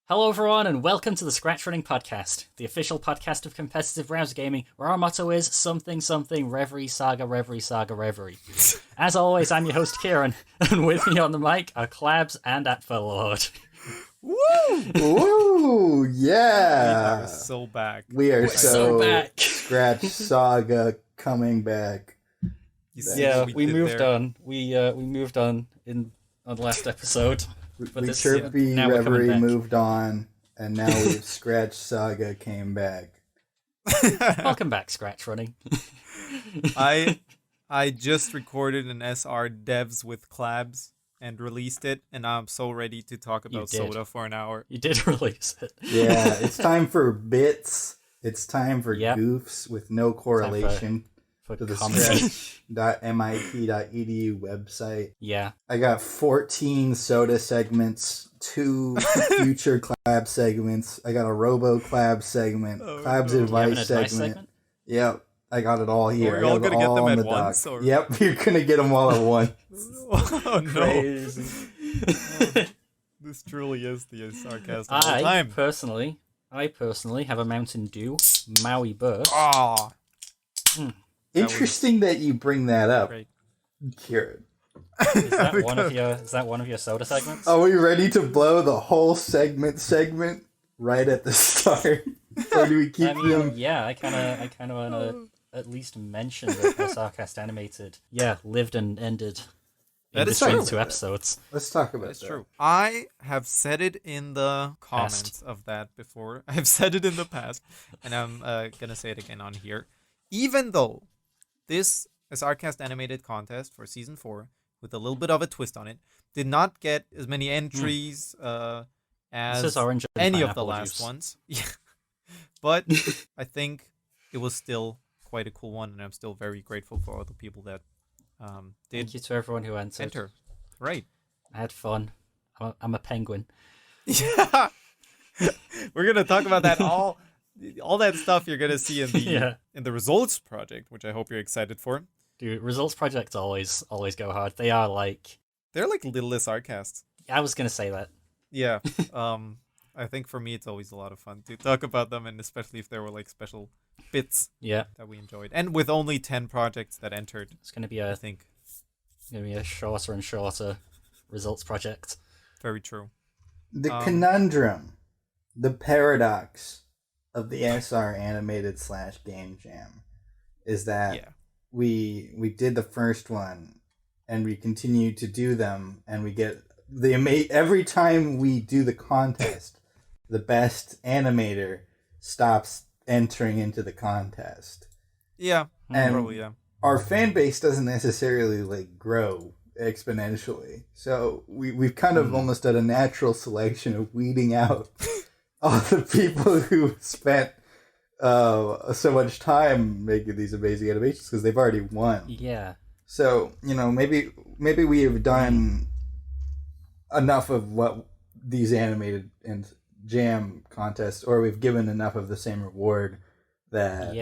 Hello everyone and welcome to the ScratchRunning podcast, the official podcast of competitive browser gaming, where our motto is something something reverie saga reverie saga reverie. As always, I'm your host Kieran, and with me on the mic are Clabs and Atfellord. Woo! Ooh, yeah. We are so back. We are so back. Scratch Saga coming back. Yeah, we moved on. We moved on in the last episode. We Chirpy Reverie moved on, and now we've Scratch Saga came back. Welcome back, ScratchRunning. I just recorded an SR devs with Clabs and released it, and I'm so ready to talk about soda for an hour. You did release it. Yeah, it's time for bits. It's time for goofs with no correlation to the scratch.mit.edu website. Yeah. I got 14 soda segments, 2 future Clab segments. I got a Robo Clab segment, Clab's advice segment. Yep, I got it all here. We're all going to get them at once? Or? Yep, you're going to get them all at once. Oh, no. Crazy. This truly is the SRCast of all time. I personally have a Mountain Dew Maui Burst. Oh. Interesting that you bring that up, Kieran. Is that one of your soda segments? Are we ready to blow the whole segment right at the start? Or do we keep them? Yeah, I kind of want to at least mention that the SRCast animated, lived and ended in between 2 episodes. Let's talk about that. That's true. I have said it in the comments of that before. I've said it in the past, and I'm gonna say it again on here. Even though this SRCast animated contest for season 4, with a little bit of a twist on it, did not get as many entries as any of the last ones. Yeah, but I think it was still quite a cool one, and I'm still very grateful for all the people that did. Thank you to everyone who entered. Right. I had fun. I'm a penguin. Yeah. We're gonna talk about that all that stuff you're gonna see in the in the results project, which I hope you're excited for. Dude, results projects always go hard. They're like little SRcasts. I was gonna say that. Yeah. I think for me it's always a lot of fun to talk about them, and especially if there were like special bits that we enjoyed. And with only 10 projects that entered, it's gonna be a shorter and shorter results project. Very true. The conundrum, the paradox of the SR animated / game jam is that we did the first one and we continue to do them, and we get every time we do the contest, the best animator stops entering into the contest. Yeah, and probably, yeah. Our fan base doesn't necessarily grow exponentially, so we've kind of almost done a natural selection of weeding out all the people who spent so much time making these amazing animations because they've already won. Yeah. So, maybe we have done enough of what these animated and jam contests, or we've given enough of the same reward that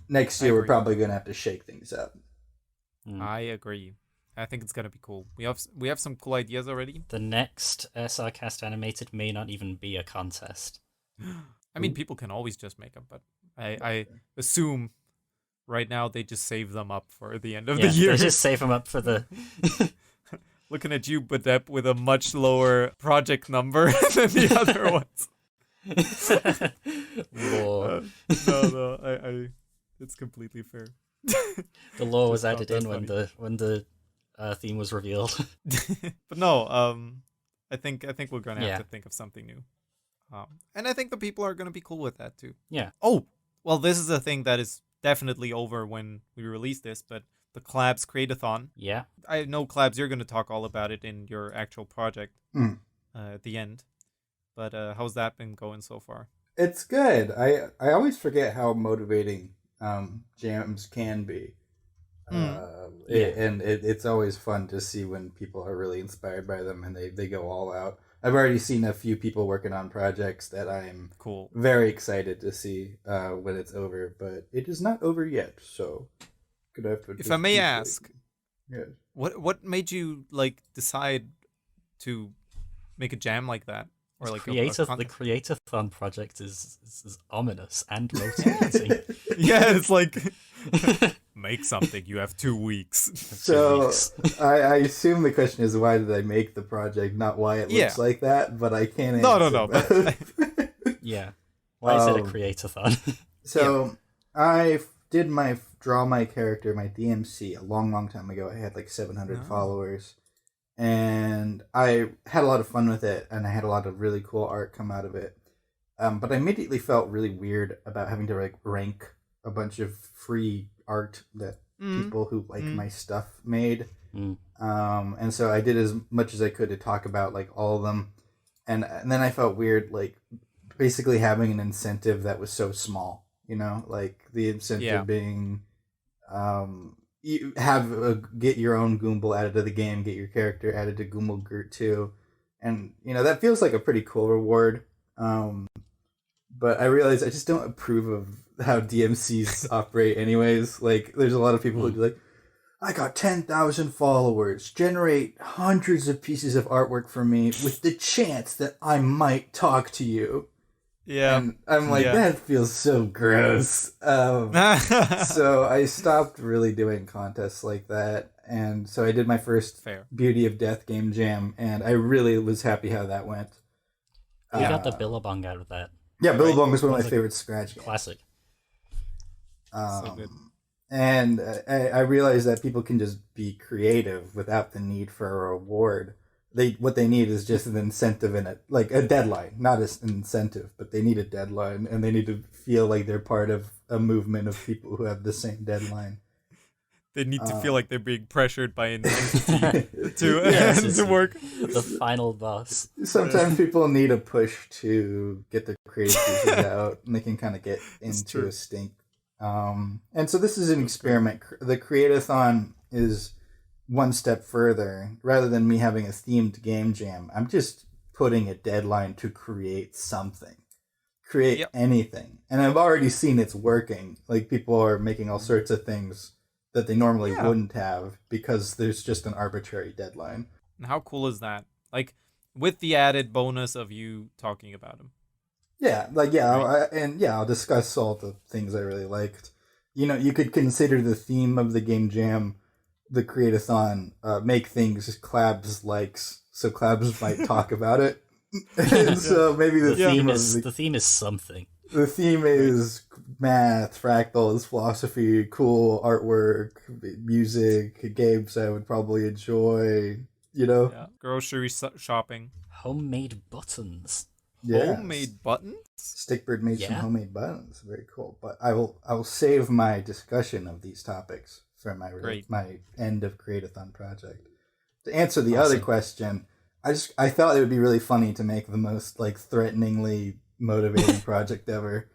next year we're probably going to have to shake things up. I agree. I think it's gonna be cool. We have some cool ideas already. The next SRCast animated may not even be a contest. I mean, people can always just make them, but I assume right now they just save them up for the end of the year. They just save them up for the... Looking at you, Badep, with a much lower project number than the other ones. No, it's completely fair. The law was added in when the theme was revealed. But no, I think we're gonna have to think of something new, and I think the people are gonna be cool with that too. Yeah. Oh, well, this is a thing that is definitely over when we release this, but the Clabs Create-a-thon. Yeah. I know, Clabs, you're gonna talk all about it in your actual project at the end. But how's that been going so far? It's good. I always forget how motivating jams can be. And it's always fun to see when people are really inspired by them and they go all out. I've already seen a few people working on projects that I'm very excited to see when it's over, but it is not over yet, so gonna have to. If I may ask, yes. what made you decide to make a jam like that? or like the Creator-thon project is ominous and motivating. Yeah, it's like make something. You have 2 weeks. So I assume the question is why did I make the project, not why it looks like that. But I can't answer. No. But Yeah, why is it a Creator-thon? So I did draw my character, my DMC, a long time ago. I had like 700 followers. And I had a lot of fun with it, and I had a lot of really cool art come out of it. But I immediately felt really weird about having to like rank a bunch of free art that people who like my stuff made. And so I did as much as I could to talk about like all of them. And then I felt weird, like basically having an incentive that was so small, like the incentive being, you get your own Goombl added to the game, get your character added to Goombl Gert 2, and that feels like a pretty cool reward. But I realize I just don't approve of how DMCs operate anyways. Like, there's a lot of people who do like, I got 10,000 followers, generate hundreds of pieces of artwork for me with the chance that I might talk to you. Yeah. And I'm like, that feels so gross. So I stopped really doing contests like that. And so I did my first Beauty of Death game jam, and I really was happy how that went. We got the Billabong out of that. Yeah, Billabong was one of my favorite Scratch games. Classic. So good. And I realized that people can just be creative without the need for a reward. What they need is just an incentive in it, like a deadline, not an incentive, but they need a deadline, and they need to feel like they're part of a movement of people who have the same deadline. They need to feel like they're being pressured by an entity to work. The final boss. Sometimes people need a push to get their creative pieces out, and they can kind of get into a stink. And so this is an experiment. The Create-a-thon is one step further. Rather than me having a themed game jam, I'm just putting a deadline to create something. Create anything. And I've already seen it's working. Like, people are making all sorts of things that they normally wouldn't have because there's just an arbitrary deadline. And how cool is that? Like, with the added bonus of you talking about them. Yeah, like, I'll discuss all the things I really liked. You could consider the theme of the game jam, the Create-a-thon, make things Clabs likes, so Clabs might talk about it. And so maybe the theme is something. The theme is math, fractals, philosophy, cool artwork, music, games I would probably enjoy, Yeah. Grocery shopping. Homemade buttons. Yeah. Homemade buttons? Stickbird made some homemade buttons. Very cool. But I will save my discussion of these topics for my end of Create-a-thon project. To answer the other question, I thought it would be really funny to make the most like threateningly motivating project ever.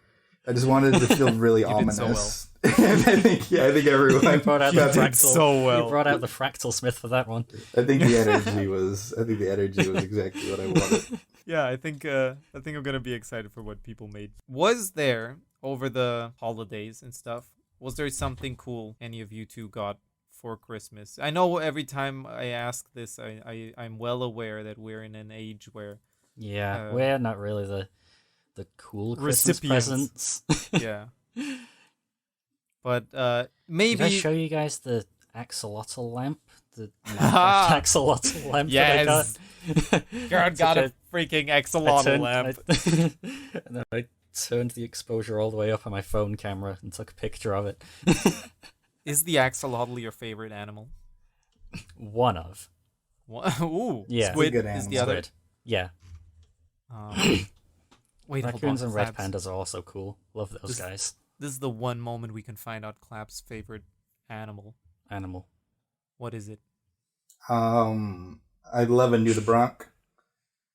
I just wanted to feel really ominous. Did so well. And I think everyone brought out the fractal. So well. You brought out the fractal smith for that one. I think the energy was exactly what I wanted. Yeah, I think I'm gonna be excited for what people made. Was there over the holidays and stuff? Was there something cool any of you two got for Christmas? I know every time I ask this, I'm well aware that we're in an age where we're not really the cool Christmas presents. Yeah, but maybe did I show you guys the axolotl lamp? The axolotl lamp that I got. God got a freaking axolotl lamp. And then I turned the exposure all the way up on my phone camera and took a picture of it. Is the axolotl your favorite animal? One of. Ooh, yeah. Squid is the other. Squid. Yeah. Wait, raccoons and red pandas are also cool. Love those guys. This is the one moment we can find out Clap's favorite animal. What is it? I love a nudibranch.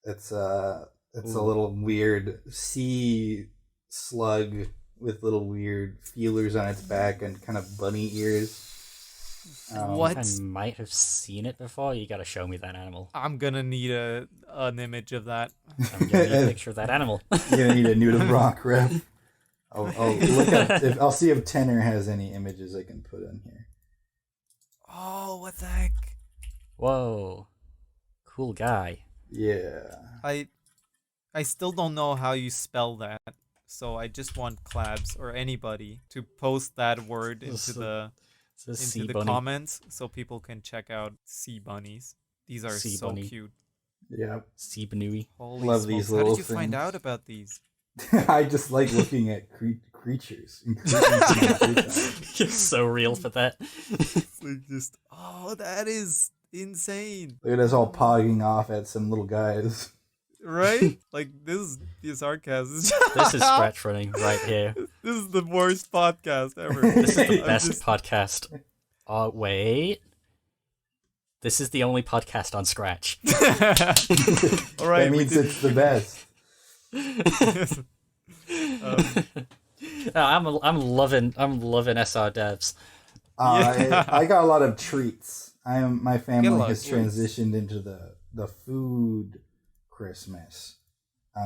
It's a little weird sea slug with little weird feelers on its back and kind of bunny ears. What? I might have seen it before. You gotta show me that animal. I'm gonna need an image of that. I'm gonna need a picture of that animal. You're gonna need a nudibranch rep. I'll look up. I'll see if Tenor has any images I can put in here. Oh, what the heck? Whoa, cool guy. Yeah. I still don't know how you spell that. So I just want Clabs or anybody to post that word into the comments so people can check out sea bunnies. These are sea so bunny. cute. Yeah. Sea bunny. Holy Love smokes. these How little did you find out about these? I just like looking at creatures. You're so real for that. It's like just, that is insane. Look at us all pogging off at some little guys. Right? Like, this is the SRCast. This is ScratchRunning right here. This is the worst podcast ever. This is the best podcast. Wait. This is the only podcast on Scratch. All right, that means it's the best. I'm loving SR devs. I got a lot of treats. My family has treats. transitioned into the food Christmas.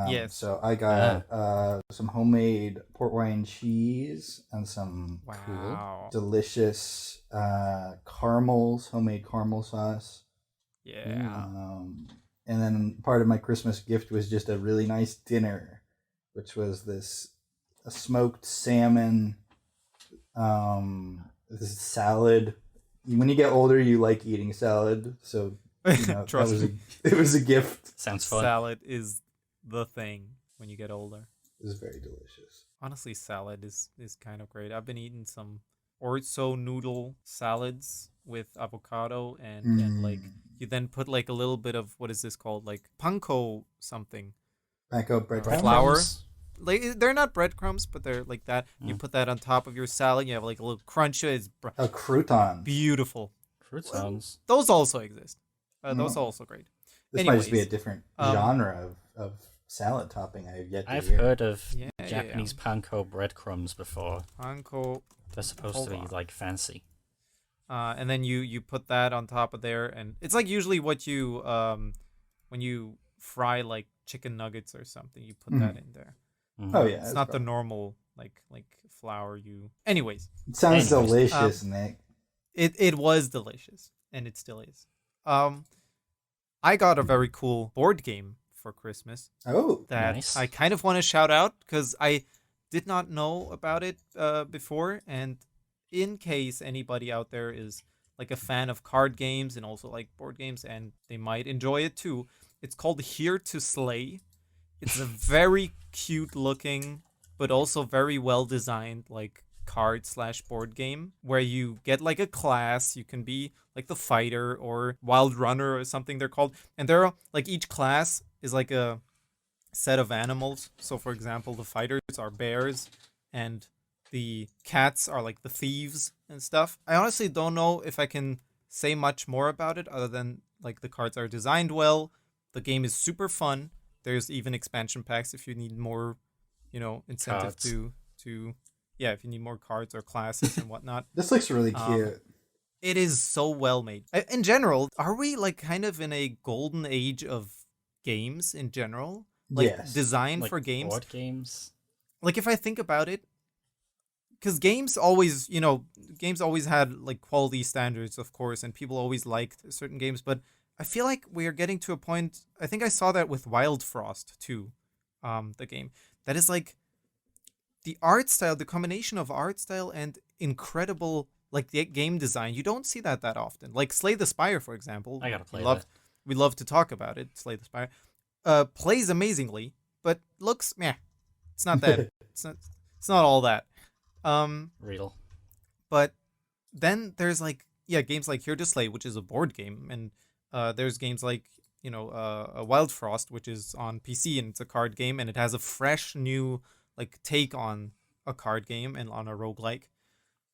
Yes. So I got some homemade port wine cheese and some delicious homemade caramel sauce. Yeah. And then part of my Christmas gift was just a really nice dinner, which was a smoked salmon, this salad. When you get older, you like eating salad, so Trust me. It was a gift. Sounds fun. Salad is the thing when you get older. It was very delicious. Honestly, salad is kind of great. I've been eating some orzo noodle salads with avocado and like you then put like a little bit of, what is this called, like panko something, panko bread flour. Like, they're not breadcrumbs, but they're like that. You put that on top of your salad. You have like a little crunch. It's a crouton. Beautiful. Croutons. Those also exist. Those are also great. This might just be a different genre of salad topping I have yet to hear. I've heard of Japanese panko breadcrumbs before. Panko. They're supposed to be like fancy. And then you put that on top of there, and it's like usually what you when you fry like chicken nuggets or something, you put that in there. Mm-hmm. Oh yeah, it's not the normal like flour you. Anyways, it sounds delicious, Nick. It was delicious, and it still is. I got a very cool board game for Christmas. Oh, that nice. I kind of want to shout out because I did not know about it before, and in case anybody out there is like a fan of card games and also like board games, and they might enjoy it too. It's called Here to Slay. It's a very cute looking, but also very well designed like card/board game where you get like a class. You can be like the fighter or wild runner or something they're called. And they're like, each class is like a set of animals. So for example, the fighters are bears and the cats are like the thieves and stuff. I honestly don't know if I can say much more about it other than like the cards are designed well. The game is super fun. There's even expansion packs if you need more, incentive cards. to if you need more cards or classes and whatnot. This looks really cute. It is so well made. In general, are we like kind of in a golden age of games in general? Like yes. Designed like for games? Board games? Like if I think about it, because games always had like quality standards, of course, and people always liked certain games, but I feel like we are getting to a point, I think I saw that with Wild Frost too, the game. That is like the art style, the combination of art style and incredible like the game design. You don't see that often. Like Slay the Spire, for example. I gotta play that. We love to talk about it, Slay the Spire. Plays amazingly, but looks meh. It's not that. It's not all that. Real. But then there's like games like Here to Slay, which is a board game, and there's games like Wild Frost, which is on PC and it's a card game, and it has a fresh new like take on a card game and on a roguelike.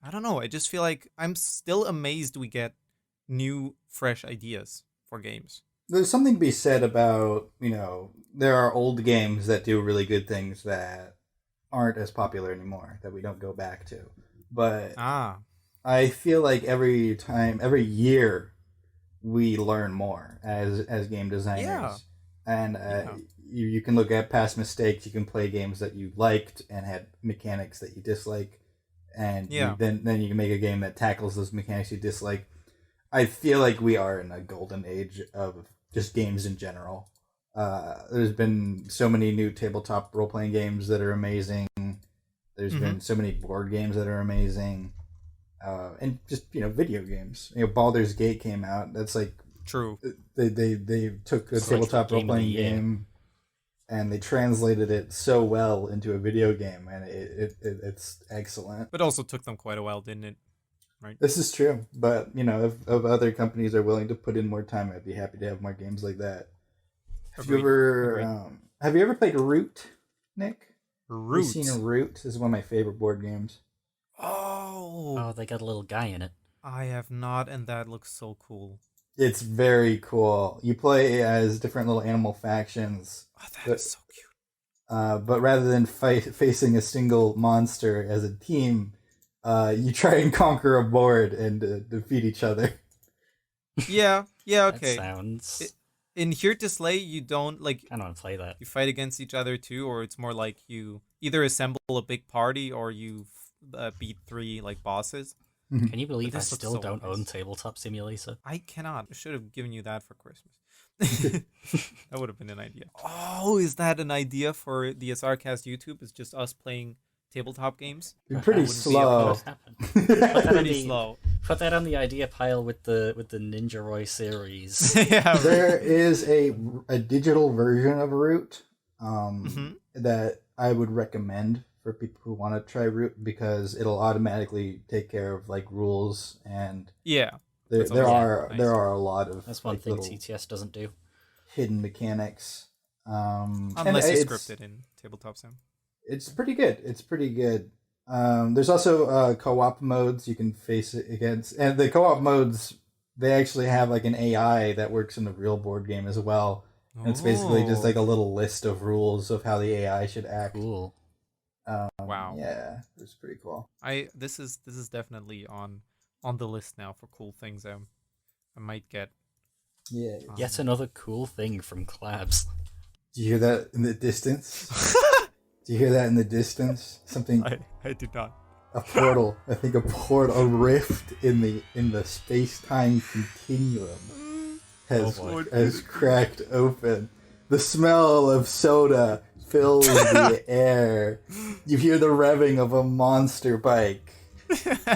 I don't know. I just feel like I'm still amazed we get new, fresh ideas for games. There's something to be said about, there are old games that do really good things that aren't as popular anymore, that we don't go back to. But I feel like every year, we learn more as game designers. Yeah. And you can look at past mistakes, you can play games that you liked and had mechanics that you dislike, and then you can make a game that tackles those mechanics you dislike. I feel like we are in a golden age of just games in general. There's been so many new tabletop role-playing games that are amazing. There's been so many board games that are amazing. And just, video games. Baldur's Gate came out. That's like... True. They took a tabletop role-playing game and they translated it so well into a video game, and it's excellent. But also took them quite a while, didn't it? Right. This is true, but if other companies are willing to put in more time, I'd be happy to have more games like that. Have you ever played Root, Nick? Root. Have you seen Root? This is one of my favorite board games. Oh, they got a little guy in it. I have not, and that looks so cool. It's very cool. You play as different little animal factions. Oh, that is so cute. But rather than facing a single monster as a team, you try and conquer a board and defeat each other. Yeah, okay. That sounds... In Here to Slay, you don't, I don't want to play that. You fight against each other too, or it's more like you either assemble a big party or you beat 3, bosses. Can you believe I still so don't nice. own Tabletop Simulator? I cannot. I should have given you that for Christmas. That would have been an idea. Oh, is that an idea for the SRCast YouTube? It's just us playing tabletop games? You're pretty slow. Pretty slow. Put that on the idea pile with the Ninja Roy series. Yeah, right. There is a digital version of Root that I would recommend for people who want to try Root, because it'll automatically take care of rules, and there are a lot of that's one thing TTS doesn't do. Hidden mechanics. Unless you script it in Tabletop Sim. It's pretty good. There's also co-op modes you can face it against, and the co-op modes, they actually have an AI that works in the real board game as well. And it's basically just a little list of rules of how the AI should act. Cool. Wow. Yeah, it's pretty cool. This is definitely on the list now for cool things I might get. Yeah. Yet another cool thing from Clabs. Do you hear that in the distance? Do you hear that in the distance? Something. I did not. A portal. I think a rift in the space-time continuum has cracked open. The smell of soda fills the air. You hear the revving of a monster bike.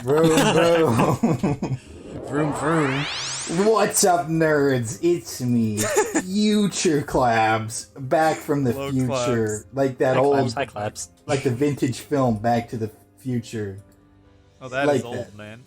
Vroom, vroom. Vroom, vroom. What's up, nerds? It's me, Future Clabs, back from the future. Clabs. Like that Hi, Clabs. like the vintage film Back to the Future. Oh, that is old, man.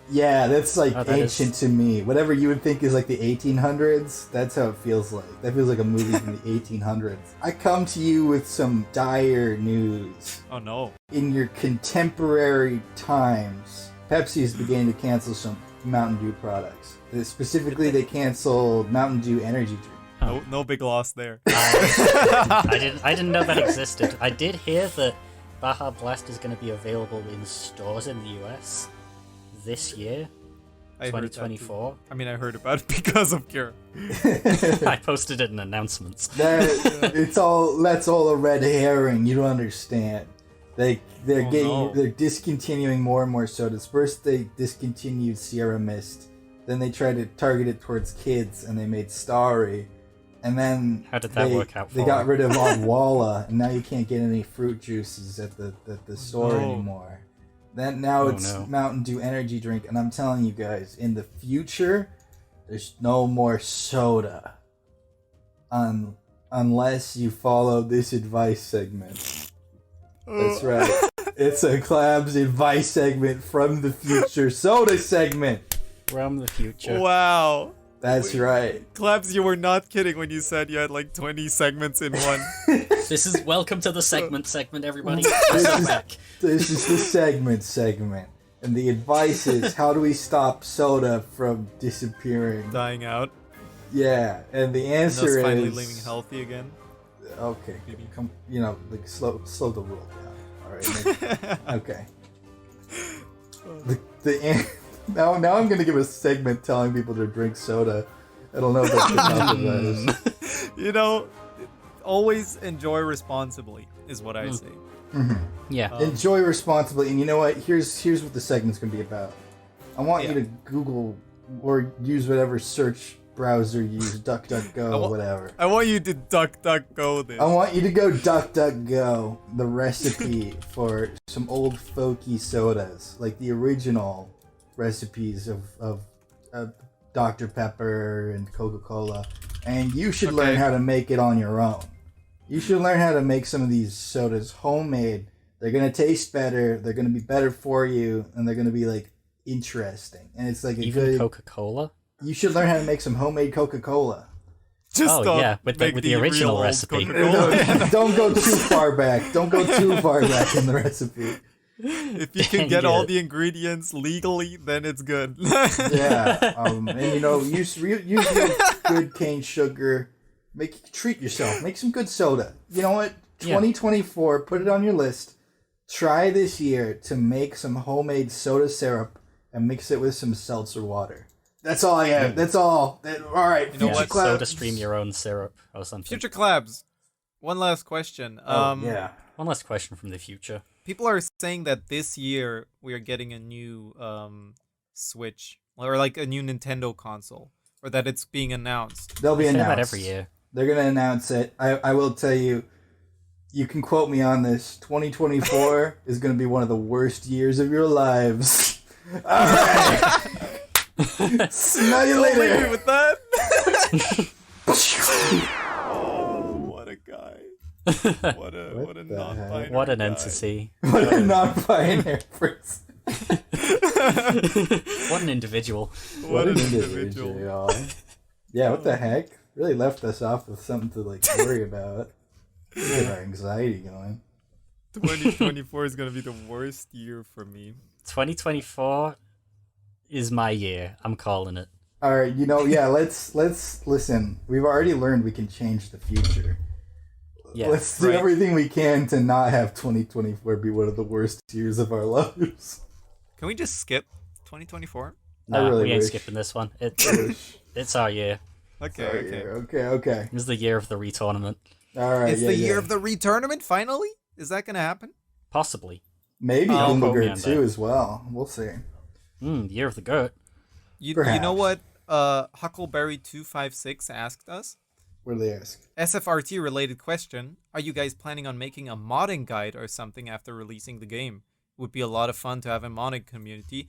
Yeah, that's ancient to me. Whatever you would think is the 1800s, that's how it feels like. That feels like a movie from the 1800s. I come to you with some dire news. Oh no. In your contemporary times, Pepsi is beginning to cancel some Mountain Dew products. Specifically, they canceled Mountain Dew energy drink. No big loss there. I didn't know that existed. I did hear that Baja Blast is going to be available in stores in the US this year, 2024. I heard about it because of Kira. I posted it in announcements. That's all a red herring. You don't understand. They're discontinuing more and more sodas. First they discontinued Sierra Mist, then they tried to target it towards kids, and they made Starry, and then how did that work out? They got rid of Odwalla, and now you can't get any fruit juices at the store anymore. It's Mountain Dew energy drink, and I'm telling you guys, in the future, there's no more soda, unless you follow this advice segment. That's right. It's a Clabs advice segment from the future. Soda segment. From the future. Wow. That's right. Clabs, you were not kidding when you said you had 20 segments in one. This is welcome to the segment, everybody. This is the segment. And the advice is, how do we stop soda from disappearing? Dying out. Yeah, and the answer is... finally living healthy again. Okay, come, slow the roll down. All right. Okay. Now I'm gonna give a segment telling people to drink soda. I don't know if that's the top of always enjoy responsibly is what I say. Mm-hmm. Yeah. Enjoy responsibly, and you know what? Here's what the segment's gonna be about. I want you to Google or use whatever search browser you use, DuckDuckGo, whatever. I want you to DuckDuckGo this. I want you to go DuckDuckGo the recipe for some old folky sodas, like the original recipes of Dr. Pepper and Coca-Cola, and you should learn how to make it on your own. You should learn how to make some of these sodas homemade. They're going to taste better, they're going to be better for you, and they're going to be like interesting. And it's like even Coca-Cola? You should learn how to make some homemade Coca-Cola. With the original recipe. Don't go too far back. Don't go too far back in the recipe. If you can get all the ingredients legally, then it's good. And use real good cane sugar. Treat yourself. Make some good soda. You know what? 2024. Put it on your list. Try this year to make some homemade soda syrup and mix it with some seltzer water. That's all I have. That's all. All right. You know what? Soda stream your own syrup or something. Future Collabs. One last question. One last question from the future. People are saying that this year we are getting a new Switch or like a new Nintendo console, or that it's being announced. They'll be announced that every year. They're gonna announce it. I will tell you. You can quote me on this. 2024 is gonna be one of the worst years of your lives. All right. Smell you later. Leave me with that. Oh, what a guy. What a non-binary What an guy. entity. What a non-binary person. What an individual. What an individual. Y'all. Yeah, what the heck? Really left us off with something to worry about. Get our anxiety going. 2024 is gonna be the worst year for me. 2024 is my year. I'm calling it. All right, let's listen. We've already learned we can change the future. Yeah, let's do everything we can to not have 2024 be one of the worst years of our lives. Can we just skip 2024? No, we ain't skipping this one. It's our year. Okay. It's the year of the retournament. All right, it's the year of the retournament. Finally, is that gonna happen? Possibly. Maybe Humblegird too as well. We'll see. Year of the goat. You know what? Huckleberry 256 asked us. What do they ask? SFRT related question: are you guys planning on making a modding guide or something after releasing the game? Would be a lot of fun to have a modding community.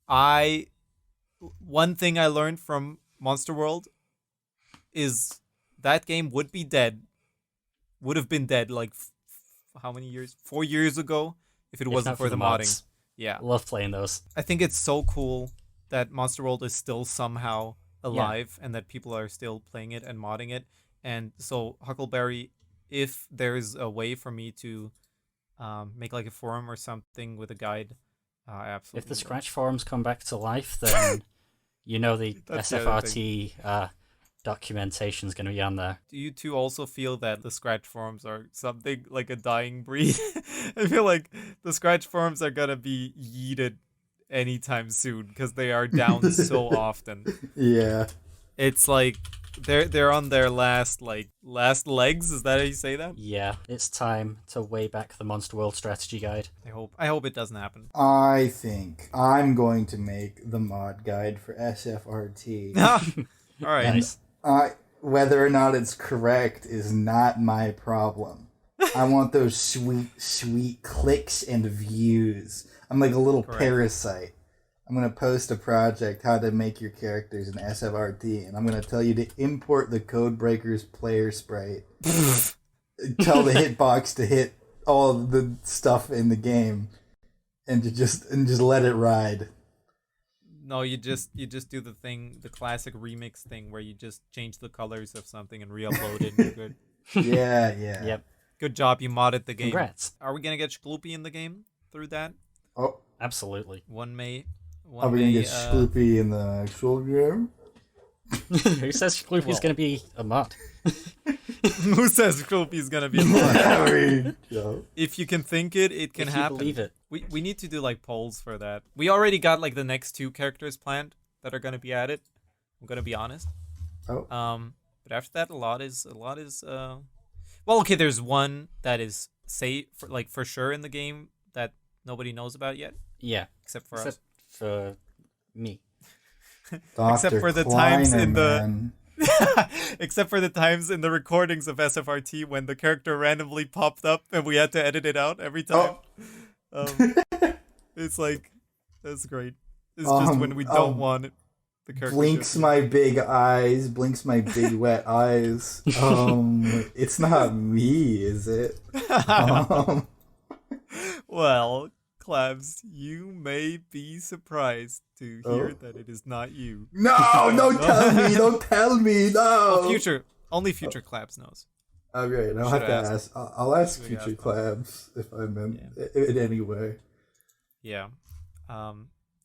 One thing I learned from Monster World is that game would have been dead like how many years? 4 years ago if it wasn't for the modding. Yeah. Love playing those. I think it's so cool that Monster World is still somehow alive and that people are still playing it and modding it. And so Huckleberry, if there's a way for me to make like a forum or something with a guide, absolutely. If the Scratch forums come back to life, then the SFRT documentation is going to be on there. Do you two also feel that the Scratch forums are something like a dying breed? I feel like the Scratch forums are going to be yeeted anytime soon because they are down so often. Yeah. It's like they're on their last legs. Is that how you say that? Yeah, it's time to weigh back the Monster World strategy guide. I hope it doesn't happen. I think I'm going to make the mod guide for SFRT. All right. Nice. Whether or not it's correct is not my problem. I want those sweet clicks and views. I'm like a little parasite. I'm going to post a project, how to make your characters in SFRT, and I'm going to tell you to import the Codebreakers player sprite. Tell the hitbox to hit all the stuff in the game, and just let it ride. No, you just do the classic remix thing where you just change the colors of something and re-upload it. And you're good. Yeah. Yep. Good job, you modded the game. Congrats. Are we gonna get Shloopy in the game through that? Oh, absolutely. Are we gonna get Shloopy in the actual game? Who says Shloopy's gonna be a mod? Who says Shloopy's gonna be a mod? If you can think it can happen. Believe it. We need to do like polls for that. We already got like the next 2 characters planned that are gonna be added. I'm gonna be honest. Oh. But after that, a lot is. Well, okay. There's one that is for sure in the game that nobody knows about yet. Yeah. Except for us. For me. Except Dr. for the Kleiner, times in the man. except for the times in the recordings of SFRT when the character randomly popped up and we had to edit it out every time. It's like, that's great. It's just when we don't want it. The character blinks my big eyes, blinks my big wet eyes. It's not me, is it? Well, Clabs, you may be surprised to hear that it is not you. No, don't tell me, don't tell me, no. Only future Clabs knows. Oh, great, I'll have to ask. I'll ask future Clabs if I'm in any way. Yeah. I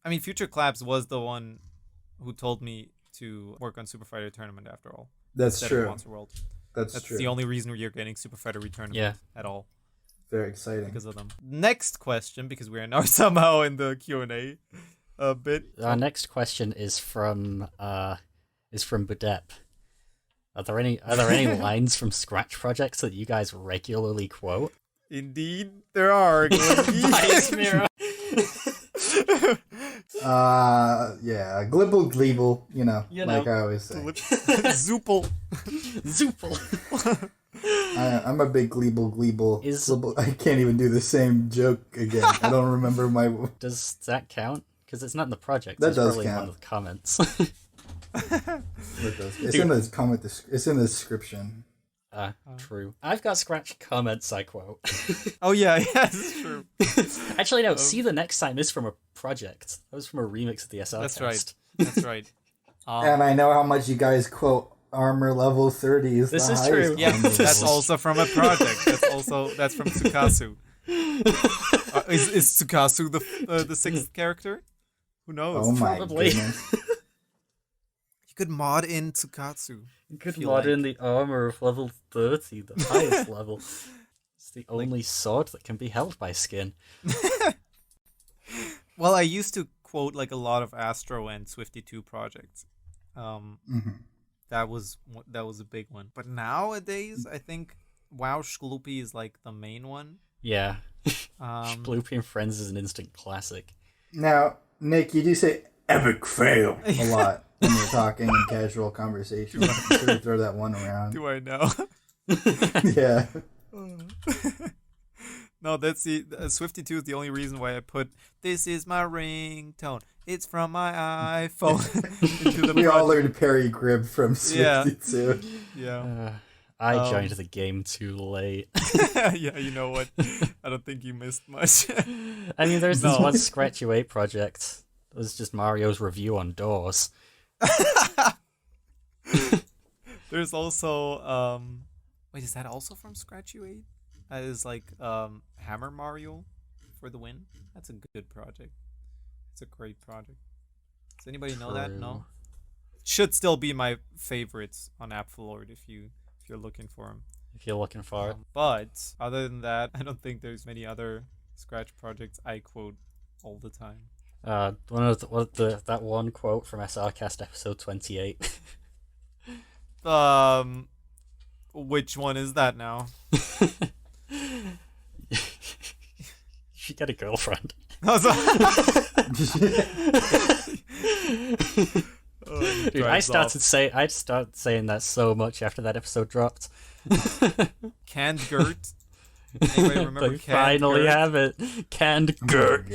mean, future Clabs was the one who told me to work on Super Fighter Tournament after all. That's true. Monster World. That's true. The only reason you're getting Super Fighter Tournament at all. Very exciting. Because of them. Next question, because we are now somehow in the Q&A a bit. Our next question is from Budep. Are there any lines from Scratch projects that you guys regularly quote? Indeed, there are. Bias mirror. Yeah, glibble gleeble, like I always say. Zoople. I'm a big gleeble. I can't even do the same joke again. I don't remember my... Does that count? Because it's not in the project. That it's does probably count. One of the comments. It's in the comment. It's in the description. True. I've got Scratch comments I quote. Oh yeah, it's true. Actually, no. See, the next time is from a project. That was from a remix of the SRCast. That's right. And I know how much you guys quote armor level 30 is this the is highest. true. Yeah, that's also from a project. That's from Tsukasu. Is Tsukasu the sixth character? Who knows? Oh my Probably. goodness. You could mod in Tsukatsu. You could mod in the armor of level 30, the highest level. It's the only sword that can be held by skin. Well, I used to quote like a lot of Astro and Swifty2 projects. That was a big one. But nowadays, I think WoW Shloopy is like the main one. Yeah. Shloopy and Friends is an instant classic. Now, Nick, you do say epic fail a lot when you're talking in casual conversation. You should throw that one around. Do I know? Yeah. No, that's the Swifty2 is the only reason why I put "This is my ringtone. It's from my iPhone." into the we all learned Perry Grib from Swifty2. Yeah. I joined the game too late. Yeah, you know what? I don't think you missed much. I mean, there's this one Scratch U8 project. It was just Mario's review on Doors. There's also wait, is that also from Scratch U8? That is like Hammer Mario for the win. That's a good project. It's a great project. Does anybody know that? No. Should still be my favorites on Apfelord if you're looking for them. If you're looking for it. But other than that, I don't think there's many other Scratch projects I quote all the time. That one quote from SRCast episode 28. Which one is that now? She got a girlfriend. Dude, I started saying that so much after that episode dropped. Canned Gert. Anybody remember They Canned finally Gert? have it. Canned Gert.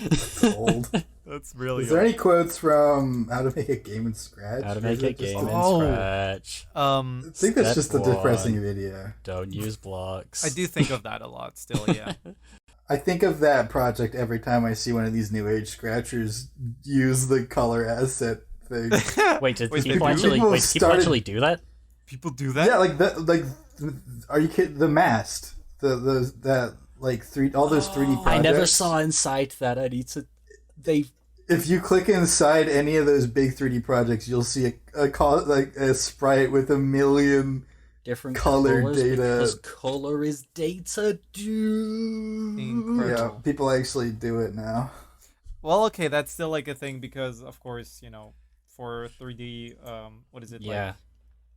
That's old. That's really Is there any quotes from How to Make a Game in Scratch? How to make a game in Scratch. I think that's just a Step depressing one. video. Don't use blocks. I do think of that a lot still, yeah. I think of that project every time I see one of these new age scratchers use the color asset thing. Wait, did Wait, people they do? people actually do that? People do that? Yeah, like that. Like, are you kidding? The Mast, that like all those 3D projects. I never saw inside that. I need to. If you click inside any of those big 3D projects, you'll see a sprite with a million different color colors data. Because color is data, dude. Incredible. Yeah, people actually do it now. Well, okay, that's still like a thing because, of course, for 3D, what is it? Yeah. Like,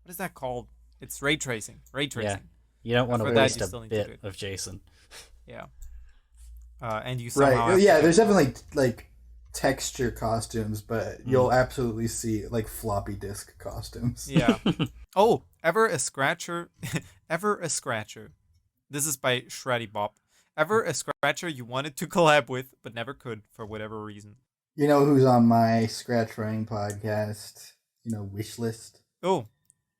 what is that called? It's ray tracing. Ray tracing. Yeah. You don't want to For that, waste you a still need to do bit it. of Jason. Yeah. And you somehow Right. Yeah, there's definitely like texture costumes, but you'll absolutely see like floppy disk costumes. Yeah. Oh, ever a scratcher? Ever a scratcher? This is by Shreddy Bop. Ever a scratcher you wanted to collab with but never could for whatever reason? You know who's on my ScratchRunning podcast? You know, Wishlist. Oh,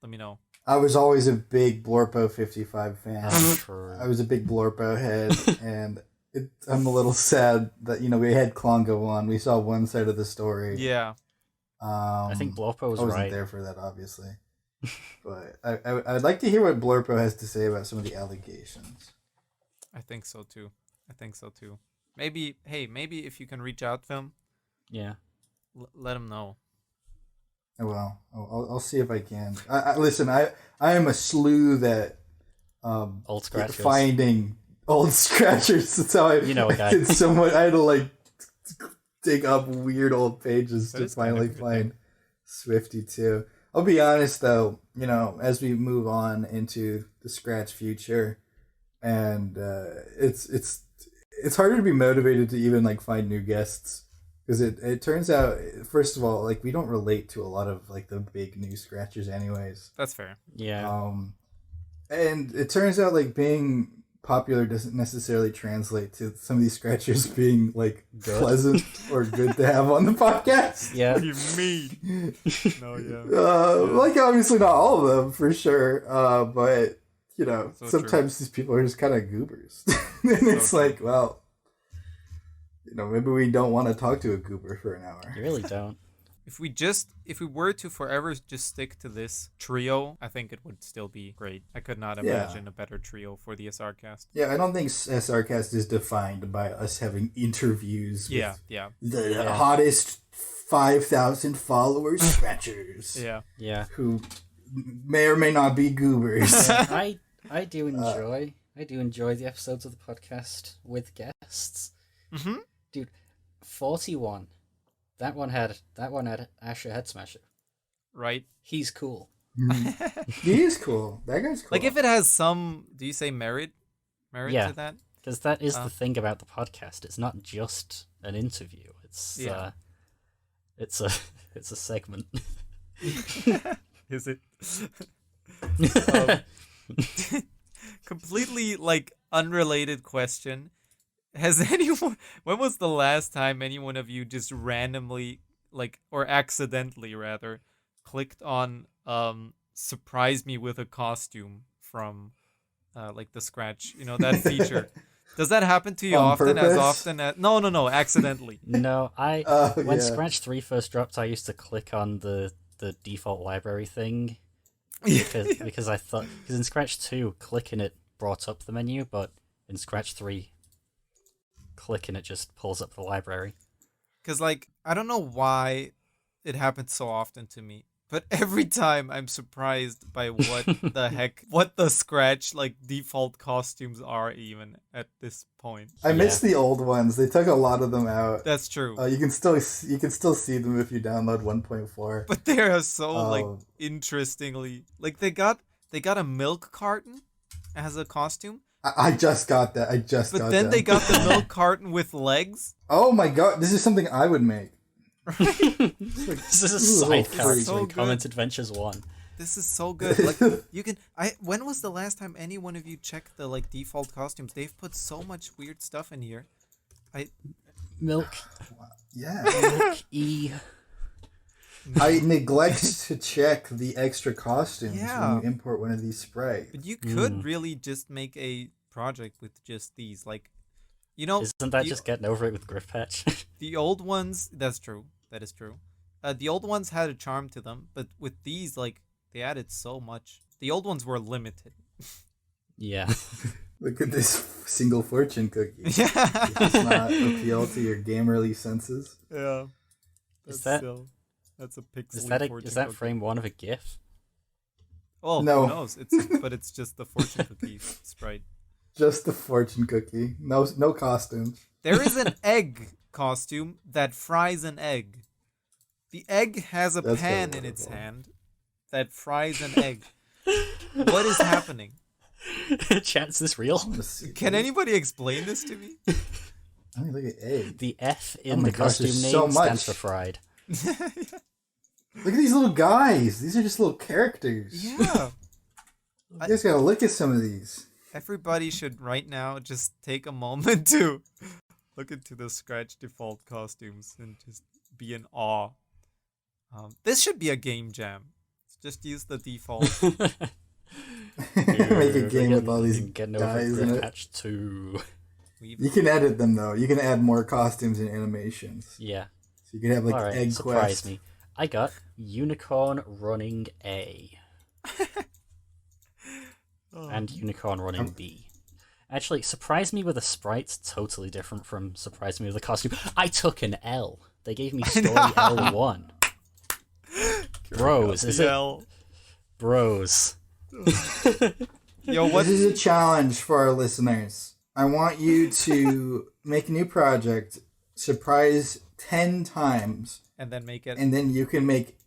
let me know. I was always a big Blorpo 55 fan. True. I was a big Blorpo head, and I'm a little sad that, you know, we had Klongo on. We saw one side of the story. Yeah. I think Blorpo was right. I wasn't there for that, obviously. But I'd like to hear what Blorpo has to say about some of the allegations. I think so too. Maybe if you can reach out to him. Yeah. Let him know. Oh, well, I'll see if I can. Listen, I am a sleuth at old scratchers. Finding old scratchers. That's how I did somewhat. I had to like dig up weird old pages to finally find Swifty 2. I'll be honest though, you know, as we move on into the Scratch future, and it's harder to be motivated to even like find new guests. Because it turns out, first of all, like we don't relate to a lot of like the big new scratchers anyways. That's fair. Yeah. And it turns out like being popular doesn't necessarily translate to some of these scratchers being like pleasant or good to have on the podcast. Yeah. What do you mean? No, yeah. Like obviously not all of them for sure. But you know, sometimes these people are just kind of goobers. And it's like, well, you know, maybe we don't want to talk to a goober for an hour. You really don't. If we were to forever just stick to this trio, I think it would still be great. I could not imagine a better trio for the SRCast. Yeah, I don't think SRCast is defined by us having interviews with the hottest 5,000 followers scratchers. Yeah. Who may or may not be goobers. I do enjoy the episodes of the podcast with guests. Mm-hmm. Dude, 41. That one had Asher Head Smasher. Right. He's cool. He is cool. That guy's cool. Like if it has some, do you say merit to that? Because that is the thing about the podcast. It's not just an interview. It's a segment. Is it? Completely like unrelated question. When was the last time any one of you just randomly, like, or accidentally rather, clicked on surprise me with a costume from like the Scratch, you know, that feature? Does that happen to you often? Purpose? As often as no, accidentally. No, when Scratch 3 first dropped, I used to click on the default library thing because I thought, because in Scratch 2 clicking it brought up the menu, but in Scratch 3 clicking it just pulls up the library. Because, like, I don't know why it happens so often to me, but every time I'm surprised by what the Scratch, like, default costumes are even at this point. I miss the old ones. They took a lot of them out. That's true. You can still see them if you download 1.4. But they are so, like, interestingly... Like, they got a milk carton as a costume. I just got that. But then they got the milk carton with legs. Oh my god, this is something I would make. This is a side character so in Comment Adventures 1. This is so good. Like you can. When was the last time any one of you checked the like default costumes? They've put so much weird stuff in here. Milk. Yeah. Milk E. I neglect to check the extra costumes when you import one of these sprites. But you could really just make a project with just these, like, you know. Isn't that just getting over it with Griff Patch? The old ones, that's true. That is true. The old ones had a charm to them, but with these, like, they added so much. The old ones were limited. Yeah. Look at this single fortune cookie. Yeah. It does not appeal to your gamerly senses. Yeah. That's a pixely Is that frame one of a GIF? Oh, no. Who knows? But it's just the fortune cookie sprite. Just the fortune cookie. No costumes. There is an egg costume that fries an egg. The egg has a pan in its hand that fries an egg. What is happening? Chat, is this real? Can anybody explain this to me? I mean, look at egg. The F in Oh my the gosh, costume there's name so stands much. for fried. Look at these little guys. These are just little characters. Yeah. You guys gotta look at some of these. Everybody should right now just take a moment to look into the Scratch default costumes and just be in awe. This should be a game jam. Just use the default. Make a game with all these guys in it. Patch 2. You can edit them though. You can add more costumes and animations. Yeah. So you can have like All right, egg surprise quest. me. I got Unicorn Running A. And Unicorn Running B. Actually, surprise me with a sprite totally different from surprise me with a costume. I took an L. They gave me story L1. Bros, is it? Bros. Yo, what? This is a challenge for our listeners. I want you to make a new project, surprise 10 times, And then make it. and then you can make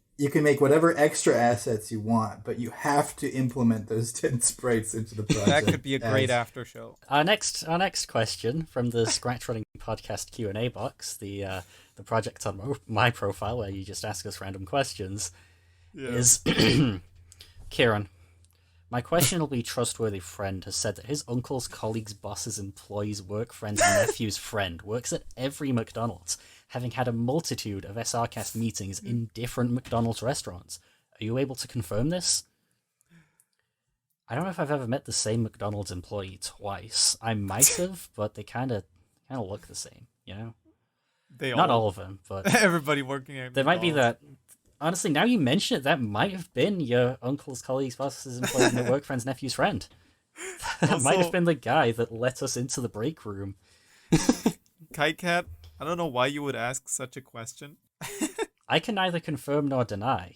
whatever extra assets you want, but you have to implement those 10 sprites into the project. That could be a great after show. Our next question from the ScratchRunning podcast Q&A box, the project on my profile where you just ask us random questions, is Kieran. My questionably trustworthy friend has said that his uncle's colleagues, bosses, employees, work friends, and nephew's friend works at every McDonald's, having had a multitude of SRCast meetings in different McDonald's restaurants. Are you able to confirm this? I don't know if I've ever met the same McDonald's employee twice. I might have, but they kind of look the same, you know? Not all of them, but everybody working at there might be that. Honestly, now you mention it, that might have been your uncle's colleagues, bosses, employees, and their work friend's nephew's friend. That might have been the guy that let us into the break room. Kite Cat, I don't know why you would ask such a question. I can neither confirm nor deny.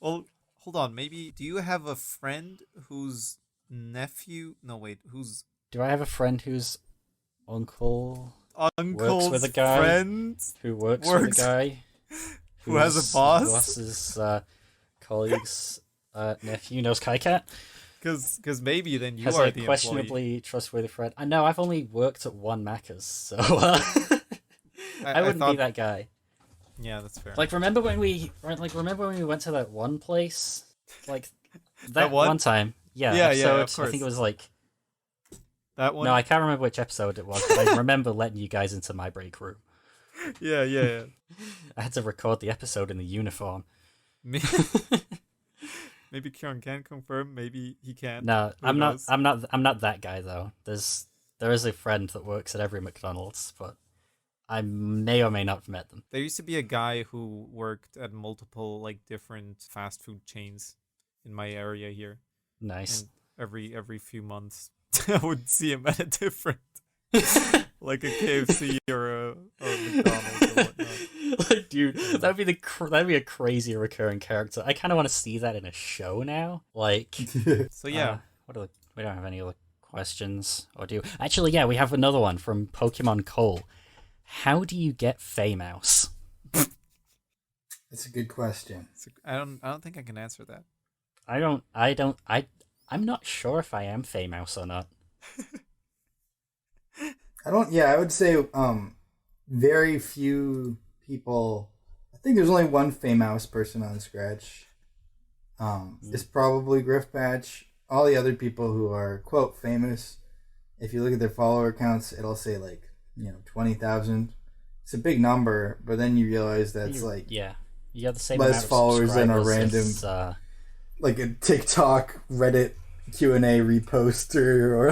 Well, hold on. Maybe, do you have a friend whose nephew... No, wait. Whose... Do I have a friend whose uncle's Uncle's with a guy friend who works with a guy who has a boss? Boss's colleague's nephew knows KaiCat. Because maybe then you has are a the questionably employee. trustworthy friend. I know I've only worked at one Macca's, so I wouldn't be that guy. Yeah, that's fair. Like remember when we went to that one place, like that one time? Yeah, yeah, episode, of course. I think it was like that one. No, I can't remember which episode it was, but I remember letting you guys into my break room. Yeah. I had to record the episode in the uniform. Maybe Kieran can confirm. Maybe he can't. No, Who I'm knows? not. I'm not that guy though. There is a friend that works at every McDonald's, but I may or may not have met them. There used to be a guy who worked at multiple like different fast food chains in my area here. Nice. And every few months, I would see him at a different, like a KFC or a McDonald's or whatnot. Like, dude, that'd be a crazy recurring character. I kind of want to see that in a show now. Like, So yeah, we don't have any other questions, or do you? Actually, yeah, we have another one from Pokemon Cole. How do you get Feymouse? That's a good question. I don't think I can answer that. I'm not sure if I am Feymouse or not. I would say very few people. I think there's only one famous person on Scratch. It's probably Griffpatch. All the other people who are quote famous, if you look at their follower counts, it'll say 20,000. It's a big number, but then you realize that's you got the same less amount of followers than a subscribers random like a TikTok, Reddit Q&A reposter or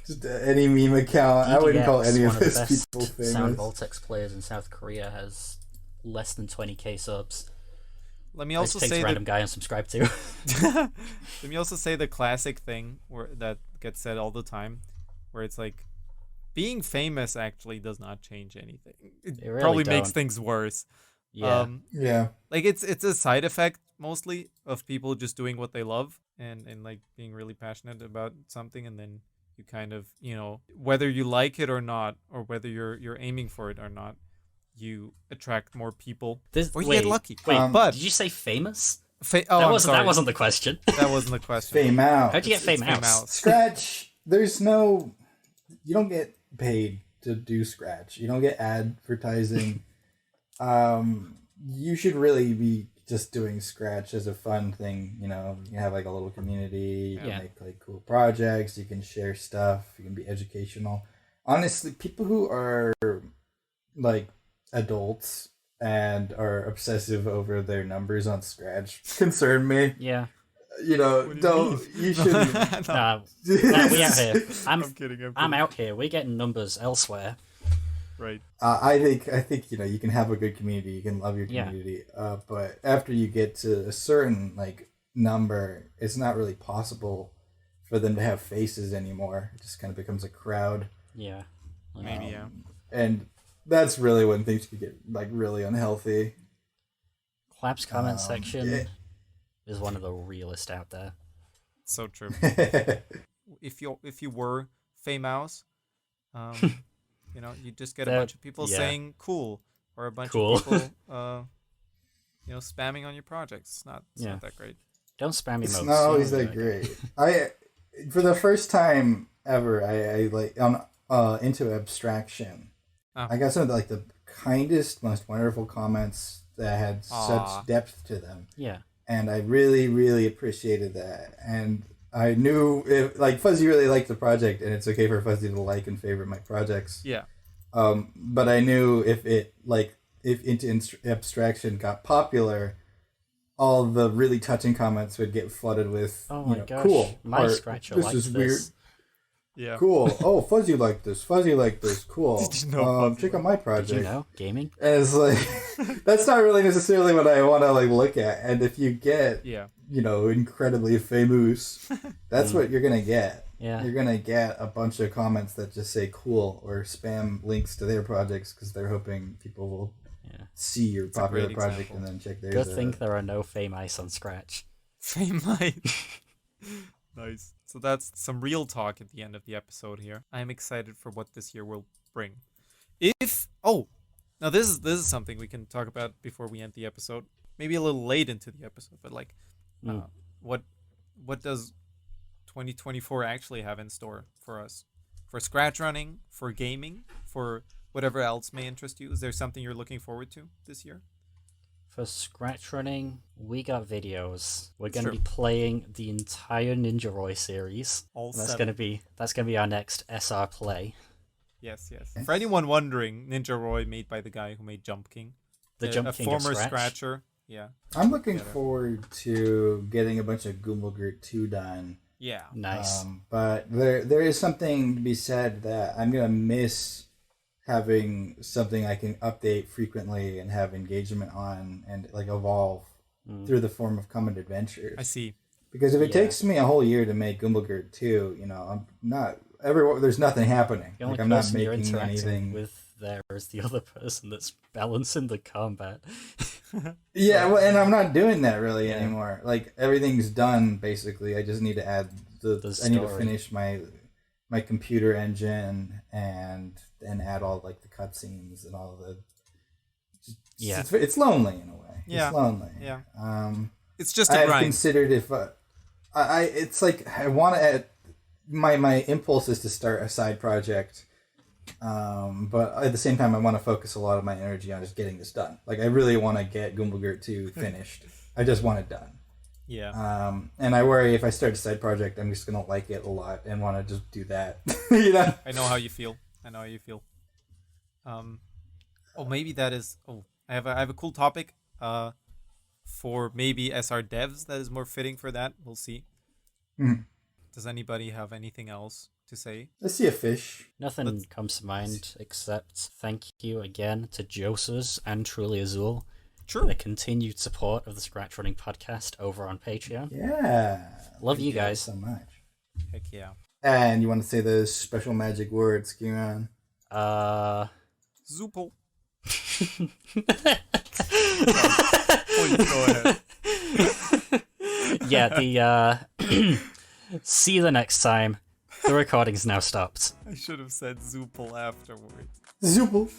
just any meme account. I wouldn't call any of those people famous. Sound Voltex players in South Korea has less than 20k subs. Let me also say random guy I'm subscribed to. Let me also say the classic thing that gets said all the time, where it's like, being famous actually does not change anything. It really probably don't. makes things worse. Yeah. Like it's a side effect mostly of people just doing what they love and like being really passionate about something, and then you kind of, whether you like it or not, or whether you're aiming for it or not, you attract more people. Or you get lucky. Wait, but did you say famous? That wasn't the question. That wasn't the question. Feymouse. How'd you get Feymouse? Scratch. You don't get paid to do Scratch. You don't get advertising. You should really be just doing Scratch as a fun thing. You know, you have like a little community. You can make like cool projects. You can share stuff. You can be educational. Honestly, people who are like adults and are obsessive over their numbers on Scratch concern me. Yeah. You know, you shouldn't. No, we out here. I'm kidding. I'm out here. We're getting numbers elsewhere. Right. I think you know, you can have a good community. You can love your community. But after you get to a certain like number, it's not really possible for them to have faces anymore. It just kind of becomes a crowd. Yeah. Maybe, yeah. And that's really when things could get like really unhealthy. Clap's comment section is one of the realest out there. So true. if you were famous, you know, you just get a bunch of people saying cool, or a bunch of people you know, spamming on your projects. It's not that great. Don't spam emotes. It's not always that great. For the first time ever, I like on into abstraction. I got some of the kindest, most wonderful comments that had such depth to them. Yeah. And I really, really appreciated that. And I knew like Fuzzy really liked the project, and it's okay for Fuzzy to like and favorite my projects. Yeah. But I knew if into abstraction got popular, all the really touching comments would get flooded with, gosh, cool. My Scratcher this liked is this. weird. Yeah. Cool. Oh, Fuzzy liked this. Fuzzy liked this. Cool. Did you know check out my project. Did you know? Gaming? And it's like, that's not really necessarily what I want to like look at. And if you get, incredibly famous, that's what you're going to get. Yeah. You're going to get a bunch of comments that just say cool or spam links to their projects because they're hoping people will see your popular project and then check theirs out. Good thing there are no famous on Scratch. Famous. Nice. So that's some real talk at the end of the episode here. I'm excited for what this year will bring. Now this is something we can talk about before we end the episode. Maybe a little late into the episode, but what does 2024 actually have in store for us? For ScratchRunning, for gaming, for whatever else may interest you? Is there something you're looking forward to this year? For ScratchRunning, we got videos. We're going to be playing the entire Ninja Roy series. That's going to be our next SR play. Yes. For anyone wondering, Ninja Roy made by the guy who made Jump King. The Jump King former of Scratch. Scratcher. Yeah. I'm looking forward to getting a bunch of Gumblegurt 2 done. Yeah. Nice. But there is something to be said that I'm going to miss having something I can update frequently and have engagement on and like evolve through the form of Common Adventures. I see. Because if it takes me a whole year to make Gumblegurt 2, I'm not there's nothing happening. The only I'm not person you're making interacting anything with there is the other person that's balancing the combat. Yeah, well, and I'm not doing that really anymore. Like everything's done basically. I just need to add I need to finish my computer engine and add all like the cutscenes and all the. It's lonely in a way. Yeah, it's lonely. Yeah. It's just a grind. I've considered if it's like I want to add. My impulse is to start a side project, but at the same time I want to focus a lot of my energy on just getting this done. Like I really want to get Gumblegurt 2 finished. I just want it done. Yeah. And I worry if I start a side project, I'm just gonna like it a lot and want to just do that. I know how you feel. Maybe that is. I have a cool topic. For maybe SR devs that is more fitting for that. We'll see. Mm. Does anybody have anything else to say? I see a fish. Nothing comes to mind except thank you again to Joses and Truly Azul. For the continued support of the ScratchRunning podcast over on Patreon. Yeah. Love you guys so much. Heck yeah. And you want to say the special magic words, Kieran? Zupo. Please go ahead. Yeah, see you the next time. The recording's now stopped. I should have said Zoopal afterwards. Zoopal.